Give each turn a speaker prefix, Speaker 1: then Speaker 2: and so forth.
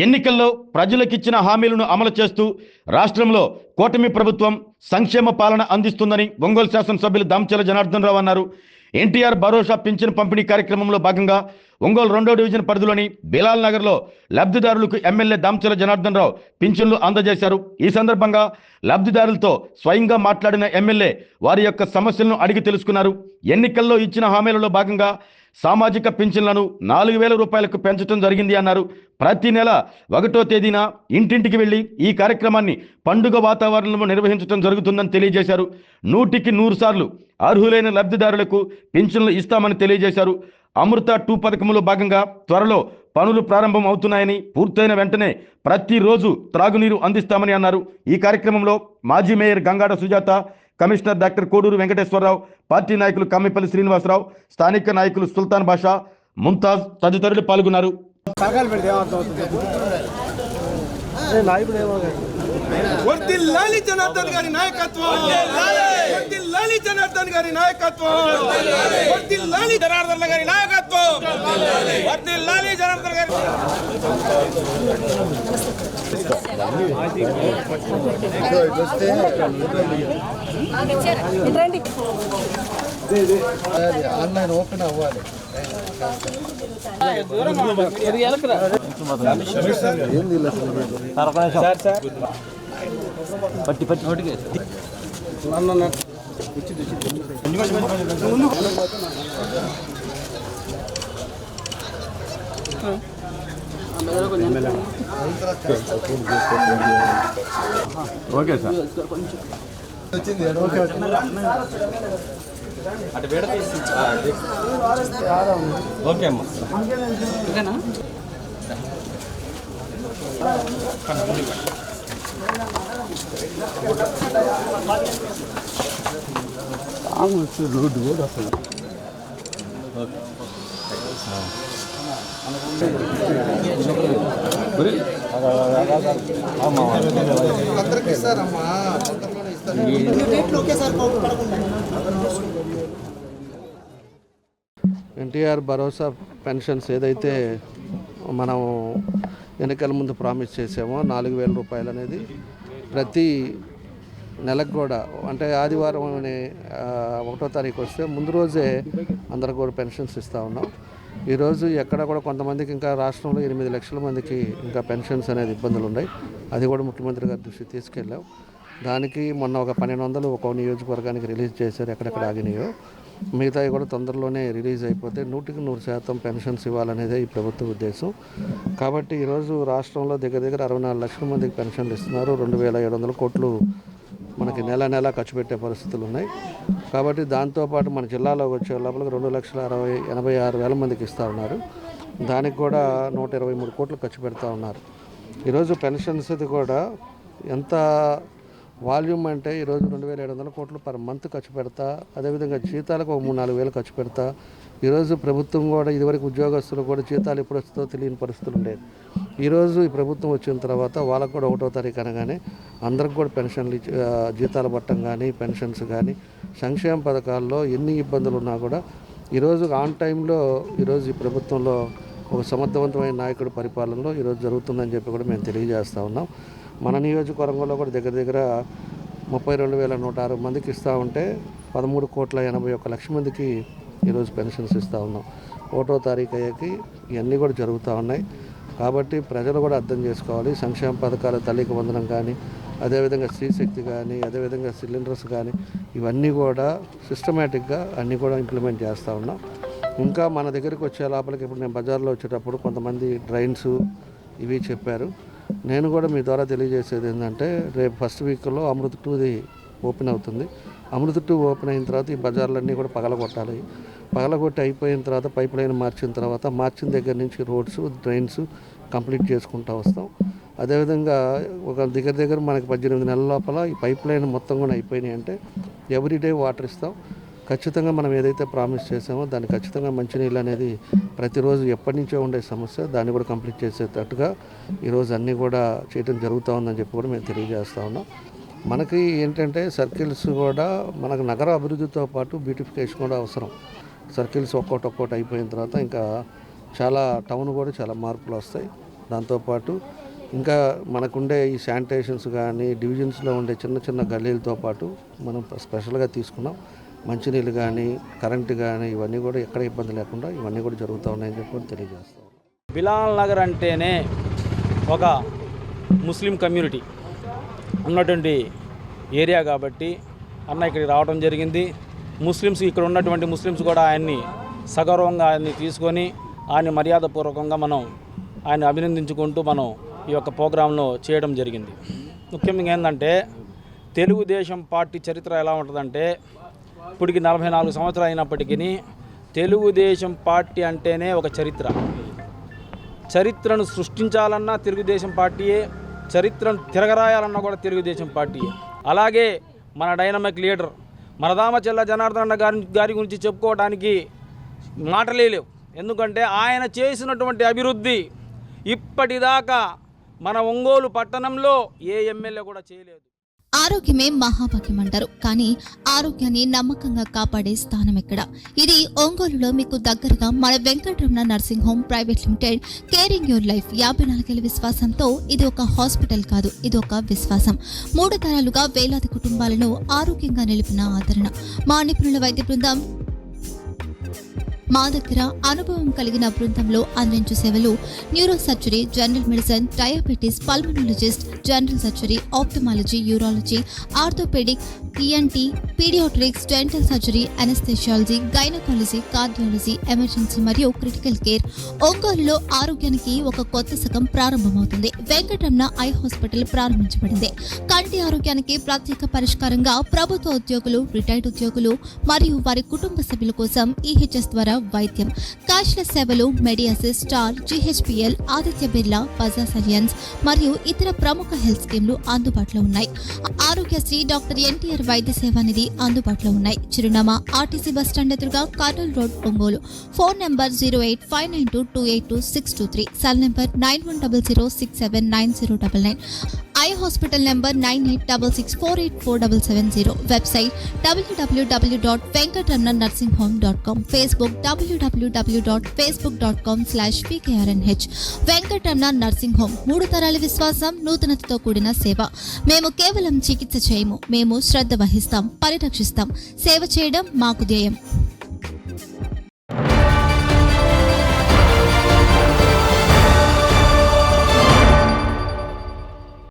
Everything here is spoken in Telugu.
Speaker 1: ఎన్నికల్లో ప్రజలకిచ్చిన హామీలను అమలు చేస్తూ రాష్ట్రంలో కూటమి ప్రభుత్వం సంక్షేమ పాలన అందిస్తుందని ఒంగోలు శాసనసభ్యులు దామచర్ల జనార్దన్ రావు అన్నారు. ఎన్టీఆర్ భరోసా పింఛన్ పంపిణీ కార్యక్రమంలో భాగంగా ఒంగోలు 2వ డివిజన్ పరిధిలోని బిలాల్ నగర్లో లబ్ధిదారులకు ఎమ్మెల్యే దామచర్ల జనార్దన్ రావు పింఛన్లు అందజేశారు. ఈ సందర్భంగా లబ్ధిదారులతో స్వయంగా మాట్లాడిన ఎమ్మెల్యే వారి యొక్క సమస్యలను అడిగి తెలుసుకున్నారు. ఎన్నికల్లో ఇచ్చిన హామీలలో భాగంగా సామాజిక పింఛన్లను 4,000 రూపాయలకు పెంచడం జరిగింది అన్నారు. ప్రతి నెల 1వ తేదీన ఇంటింటికి వెళ్లి ఈ కార్యక్రమాన్ని పండుగ వాతావరణంలో నిర్వహించడం జరుగుతుందని తెలియజేశారు. 100కి 100 సార్లు అర్హులైన లబ్ధిదారులకు పింఛన్లు ఇస్తామని తెలియజేశారు. అమృత 2 పథకంలో భాగంగా త్వరలో పనులు ప్రారంభం అవుతున్నాయని, పూర్తయిన వెంటనే ప్రతిరోజు త్రాగునీరు అందిస్తామని అన్నారు. ఈ కార్యక్రమంలో మాజీ mayor Gangada Sujatha, commissioner doctor Koduru Venkateswararao, party నాయకులు కమ్మిపల్లి శ్రీనివాసరావు, స్థానిక నాయకులు సుల్తాన్ బాషా, ముంతాజ్ తదితరులు పాల్గొన్నారు.
Speaker 2: వర్ధిల్లాలి జనార్దన్ గారి నాయకత్వం, వర్ధిల్లాలి జనార్దన్ గారి నాయకత్వం, వర్ధిల్లాలి జనార్దన్ గారి నాయకత్వం, వర్ధిల్లాలి జనార్దన్ గారి
Speaker 3: ఆన్లైన్ ఓపెన్ అవ్వాలి. పట్టి పట్టి నోటికి ఓకే సార్ వచ్చింది. ఓకే అటు వేడ తీసి ఓకే అమ్మా ఓకేనా. రోడ్డు కూడా అసలు అందరికి ఇస్తారమ్మా. ఎన్టీఆర్ భరోసా పెన్షన్స్ ఏదైతే మనం ఎన్నికల ముందు ప్రామిస్ చేసామో 4,000 రూపాయలు అనేది ప్రతి నెలకు కూడా, అంటే ఆదివారం 1వ తారీఖు వస్తే ముందు రోజే అందరికి కూడా పెన్షన్స్ ఇస్తూ ఉన్నాం. ఈరోజు ఎక్కడ కూడా కొంతమందికి ఇంకా రాష్ట్రంలో 8 లక్షల మందికి ఇంకా పెన్షన్స్ అనేది ఇబ్బందులు ఉన్నాయి. అది కూడా ముఖ్యమంత్రి గారి దృష్టికి తీసుకెళ్ళాం. దానికి మొన్న ఒక 1,200 ఒక నియోజకవర్గానికి రిలీజ్ చేశారు, ఎక్కడెక్కడ ఆగినాయో. మిగతాయి కూడా తొందరలోనే రిలీజ్ అయిపోతే 100కి 100% పెన్షన్స్ ఇవ్వాలనేదే ఈ ప్రభుత్వ ఉద్దేశం. కాబట్టి ఈరోజు రాష్ట్రంలో దగ్గర 64 లక్షల మందికి పెన్షన్లు ఇస్తున్నారు. 2,700 కోట్లు మనకి నెల ఖర్చు పెట్టే పరిస్థితులు ఉన్నాయి. కాబట్టి దాంతోపాటు మన జిల్లాలోకి వచ్చే లోపల 2,86,000 మందికి ఇస్తూ ఉన్నారు. దానికి కూడా 123 కోట్లు ఖర్చు పెడతా ఉన్నారు. ఈరోజు పెన్షన్స్ కూడా ఎంత వాల్యూమ్ అంటే ఈరోజు 2,700 కోట్లు పర్ మంత్ ఖర్చు పెడతా, అదేవిధంగా జీతాలకు 3-4 వేలు ఖర్చు పెడతా. ఈరోజు ప్రభుత్వం కూడా ఇదివరకు ఉద్యోగస్తులు కూడా జీతాలు ఎప్పుడు వస్తుందో తెలియని పరిస్థితులు ఉండేది. ఈరోజు ఈ ప్రభుత్వం వచ్చిన తర్వాత వాళ్ళకు కూడా 1వ తారీఖు అనగానే అందరికి కూడా పెన్షన్లు జీతాలు పట్టడం కానీ, పెన్షన్స్ కానీ, సంక్షేమ పథకాల్లో ఎన్ని ఇబ్బందులు ఉన్నా కూడా ఈరోజు ఆన్ టైంలో ఈరోజు ఈ ప్రభుత్వంలో ఒక సమర్థవంతమైన నాయకుడి పరిపాలనలో ఈరోజు జరుగుతుందని చెప్పి కూడా మేము తెలియజేస్తూ ఉన్నాం. మన నియోజకవర్గంలో కూడా దగ్గర 32,106 మందికి ఇస్తూ ఉంటే 13,81,00,000 మందికి ఈరోజు పెన్షన్స్ ఇస్తూ ఉన్నాం. 1వ తారీఖు అయ్యాకి ఇవన్నీ కూడా జరుగుతూ ఉన్నాయి. కాబట్టి ప్రజలు కూడా అర్థం చేసుకోవాలి. సంక్షేమ పథకాలు, తల్లికి వందనం కానీ, అదేవిధంగా స్త్రీశక్తి కానీ, అదేవిధంగా సిలిండర్స్ కానీ, ఇవన్నీ కూడా సిస్టమేటిక్గా అన్నీ కూడా ఇంప్లిమెంట్ చేస్తూ ఉన్నాం. ఇంకా మన దగ్గరికి వచ్చే లోపలికి ఇప్పుడు నేను బజార్లో వచ్చేటప్పుడు కొంతమంది డ్రైన్స్ ఇవి చెప్పారు. నేను కూడా మీ ద్వారా తెలియజేసేది ఏంటంటే, రేపు ఫస్ట్ వీక్లో అమృత 2ది ఓపెన్ అవుతుంది. అమృత 2 ఓపెన్ అయిన తర్వాత ఈ బజార్లన్నీ కూడా పగలగొట్టాలి. పగలగొట్టి అయిపోయిన తర్వాత పైప్ లైన్ మార్చిన తర్వాత మార్చిన దగ్గర నుంచి రోడ్స్, డ్రైన్స్ కంప్లీట్ చేసుకుంటూ వస్తాం. అదేవిధంగా ఒక దగ్గర మనకి 18 నెలల లోపల ఈ పైప్ లైన్ మొత్తం కూడా అయిపోయినాయి అంటే ఎవ్రీడే వాటర్ ఇస్తాం. ఖచ్చితంగా మనం ఏదైతే ప్రామిస్ చేసామో దాన్ని ఖచ్చితంగా మంచినీళ్ళు అనేది ప్రతిరోజు ఎప్పటి నుంచో ఉండే సమస్య, దాన్ని కూడా కంప్లీట్ చేసేటట్టుగా ఈరోజు అన్నీ కూడా చేయడం జరుగుతూ ఉందని చెప్పి కూడా మేము తెలియజేస్తూ ఉన్నాం. మనకి ఏంటంటే సర్కిల్స్ కూడా మనకు నగర అభివృద్ధితో పాటు బ్యూటిఫికేషన్ కూడా అవసరం. సర్కిల్స్ ఒక్కోటి అయిపోయిన తర్వాత ఇంకా చాలా టౌన్ కూడా చాలా మార్పులు వస్తాయి. దాంతోపాటు ఇంకా మనకుండే ఈ శానిటేషన్స్ కానీ డివిజన్స్లో ఉండే చిన్న చిన్న గల్లీలతో పాటు మనం స్పెషల్గా తీసుకున్నాం. మంచినీళ్ళు కానీ కరెంటు కానీ ఇవన్నీ కూడా ఎక్కడ ఇబ్బంది లేకుండా ఇవన్నీ కూడా జరుగుతూ ఉన్నాయని చెప్పి తెలియజేస్తాం.
Speaker 4: బిలాల్ నగర్ అంటేనే ఒక ముస్లిం కమ్యూనిటీ ఉన్నటువంటి ఏరియా కాబట్టి అన్న ఇక్కడికి రావడం జరిగింది. ముస్లిమ్స్ ఇక్కడ ఉన్నటువంటి ముస్లిమ్స్ కూడా ఆయన్ని సగౌరవంగా ఆయన్ని తీసుకొని ఆయన మర్యాదపూర్వకంగా మనం ఆయన అభినందించుకుంటూ మనం ఈ యొక్క ప్రోగ్రాంలో చేయడం జరిగింది. ముఖ్యంగా ఏంటంటే తెలుగుదేశం పార్టీ చరిత్ర ఎలా ఉంటుందంటే ఇప్పటికి 44 సంవత్సరాలు అయినప్పటికీ తెలుగుదేశం పార్టీ అంటేనే ఒక చరిత్రను సృష్టించాలన్నా తెలుగుదేశం పార్టీయే, చరిత్రను తిరగరాయాలన్నా కూడా తెలుగుదేశం పార్టీయే. అలాగే మన డైనమిక్ లీడర్ మన దామచల్ల జనార్దన్ గారి గురించి చెప్పుకోవడానికి మాటలే లేవు. ఎందుకంటే ఆయన చేసినటువంటి అభివృద్ధి ఇప్పటిదాకా మన ఒంగోలు పట్టణంలో ఏ ఎమ్మెల్యే కూడా చేయలేదు.
Speaker 5: ఆరోగ్యమే మహాభాగ్యం అంటారు, కానీ ఆరోగ్యాన్ని నమ్మకంగా కాపాడే స్థానం ఎక్కడ? ఇది ఒంగోలులో మీకు దగ్గరగా మన Venkataramana nursing home private limited. Caring your life 54 ఏళ్ల విశ్వాసంతో ఇది ఒక హాస్పిటల్ కాదు, ఇది ఒక విశ్వాసం. 3 తరాలుగా వేలాది కుటుంబాలను ఆరోగ్యంగా నిలిపిన ఆదరణ. మా నిపుణుల వైద్య బృందం మా దగ్గర అనుభవం కలిగిన బృందంలో అందించే సేవలు neuro surgery, general medicine, diabetes, pulmonologist, general surgery, ophthalmology, urology, orthopedic, ENT, pediatrics, dental surgery, anesthesiology, gynecology, cardiology, emergency మరియు క్రిటికల్ కేర్. ఒంగోలులో ఆరోగ్యానికి ఒక కొత్త శకం ప్రారంభమవుతుంది. వెంకటరమణ ఐ హాస్పిటల్ ప్రారంభించబడింది. కంటి ఆరోగ్యానికి ప్రత్యేక పరిష్కారంగా ప్రభుత్వ ఉద్యోగులు, రిటైర్డ్ ఉద్యోగులు మరియు వారి కుటుంబ సభ్యుల కోసం ఈహెచ్ఎస్ ద్వారా వైద్యం, క్యాష్లెస్ సేవలు, Medi Assist, Star, GHPL, Aditya Birla, Bajaj Allianz మరియు ఇతర ప్రముఖ హెల్త్ స్కీమ్లు అందుబాటులో ఉన్నాయి. ఆరోగ్యశ్రీ, డాక్టర్ ఎన్టీఆర్ వైద్య సేవా నిధి అందుబాటులో ఉన్నాయి. చిరునామా ఆర్టీసీ బస్టాండ్ ఎదురుగా, Kurnool road, Ongole. Phone number 08592282623, cell number 9100679099. Eye hospital number 9866484770. Website www.venkatramanarsinghome.com. Facebook www.facebook.com/pkrnh. Venkataramana nursing home, 3 తరాల విశ్వాసం, నూతనతతో కూడిన సేవ. మేము కేవలం చికిత్స చేయము, మేము శ్రద్ధ వహిస్తాం, పరిరక్షిస్తాం. సేవ చేయడం మాకు ధ్యేయం.